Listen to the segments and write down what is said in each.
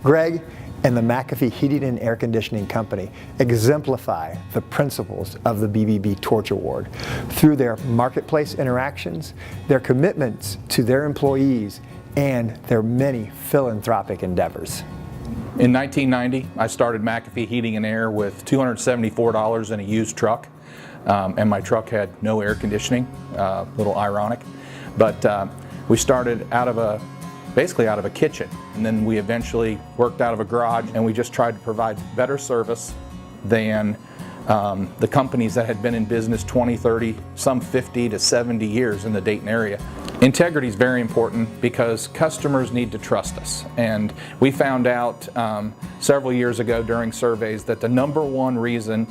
Greg and the McAfee Heating and Air Conditioning Company exemplify the principles of the BBB Torch Award through their marketplace interactions, their commitments to their employees, and their many philanthropic endeavors. In 1990, I started McAfee Heating and Air with $274 in a used truck, and my truck had no air conditioning, a little ironic. But we started basically out of a kitchen, and then we eventually worked out of a garage, and we just tried to provide better service than the companies that had been in business 20, 30, some 50 to 70 years in the Dayton area. Integrity is very important because customers need to trust us, and we found out several years ago during surveys that the #1 reason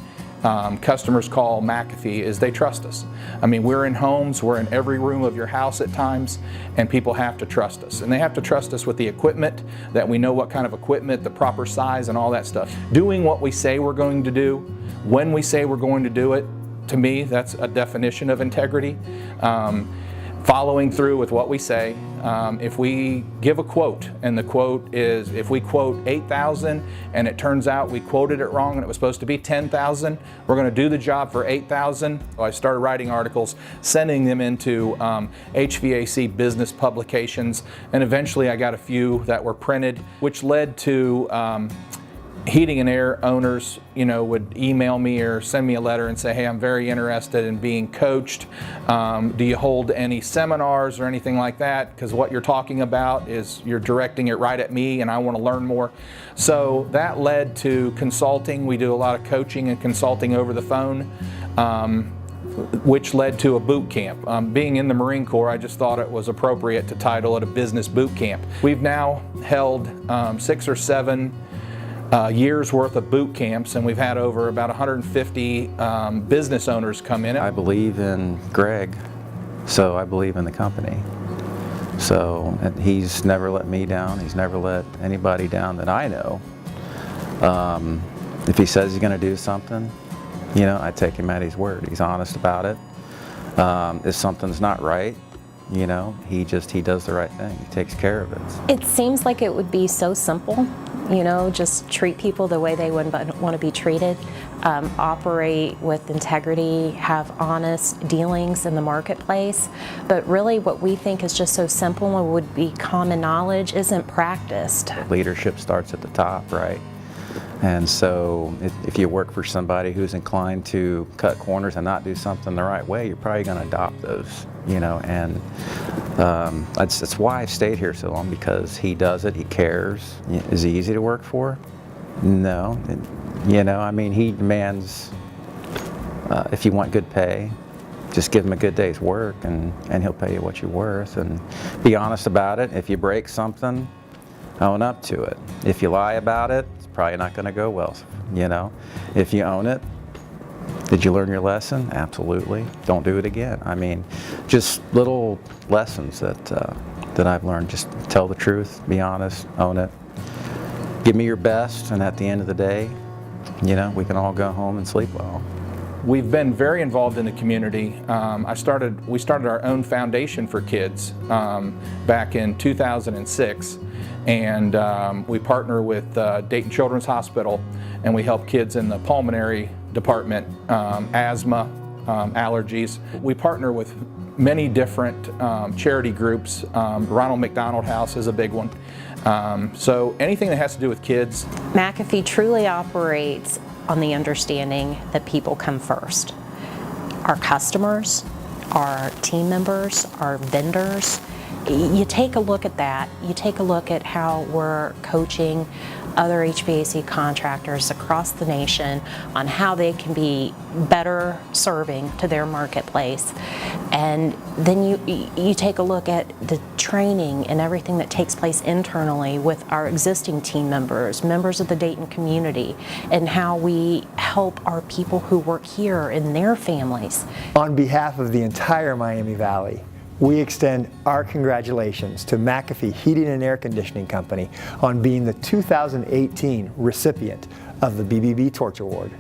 customers call McAfee is they trust us. I mean, we're in homes, we're in every room of your house at times, and people have to trust us. And they have to trust us with the equipment, that we know what kind of equipment, the proper size, and all that stuff. Doing what we say we're going to do, when we say we're going to do it, to me, that's a definition of integrity. Following through with what we say. If we give a quote and the quote is, if we quote 8,000 and it turns out we quoted it wrong and it was supposed to be 10,000, we're going to do the job for 8,000. I started writing articles, sending them into HVAC business publications, and eventually I got a few that were printed, which led to heating and air owners, would email me or send me a letter and say, hey, I'm very interested in being coached. Do you hold any seminars or anything like that? Because what you're talking about is you're directing it right at me and I want to learn more. So that led to consulting. We do a lot of coaching and consulting over the phone, which led to a boot camp. Being in the Marine Corps, I just thought it was appropriate to title it a business boot camp. We've now held 6 or 7 years worth of boot camps, and we've had over about 150 business owners come in. I believe in Greg, so I believe in the company. So he's never let me down. He's never let anybody down that I know. If he says he's going to do something, I take him at his word. He's honest about it. If something's not right, he does the right thing. He takes care of it. It seems like it would be so simple, just treat people the way they would want to be treated, operate with integrity, have honest dealings in the marketplace. But really what we think is just so simple and would be common knowledge isn't practiced. Leadership starts at the top, right? And so if you work for somebody who's inclined to cut corners and not do something the right way, you're probably going to adopt those, and that's why I've stayed here so long, because he does it, he cares. Is he easy to work for? No. He demands, if you want good pay, just give him a good day's work and he'll pay you what you're worth, and be honest about it. If you break something, own up to it. If you lie about it, it's probably not going to go well, If you own it, did you learn your lesson? Absolutely. Don't do it again. Just little lessons that I've learned. Just tell the truth, be honest, own it. Give me your best, and at the end of the day, we can all go home and sleep well. We've been very involved in the community. We started our own foundation for kids back in 2006, and we partner with Dayton Children's Hospital, and we help kids in the pulmonary department, asthma, allergies. We partner with many different charity groups. Ronald McDonald House is a big one. So anything that has to do with kids. McAfee truly operates on the understanding that people come first. Our customers, our team members, our vendors. You take a look at that. You take a look at how we're coaching other HVAC contractors across the nation on how they can be better serving to their marketplace. And then you take a look at the training and everything that takes place internally with our existing team members, members of the Dayton community, and how we help our people who work here and their families. On behalf of the entire Miami Valley, we extend our congratulations to McAfee Heating and Air Conditioning Company on being the 2018 recipient of the BBB Torch Award.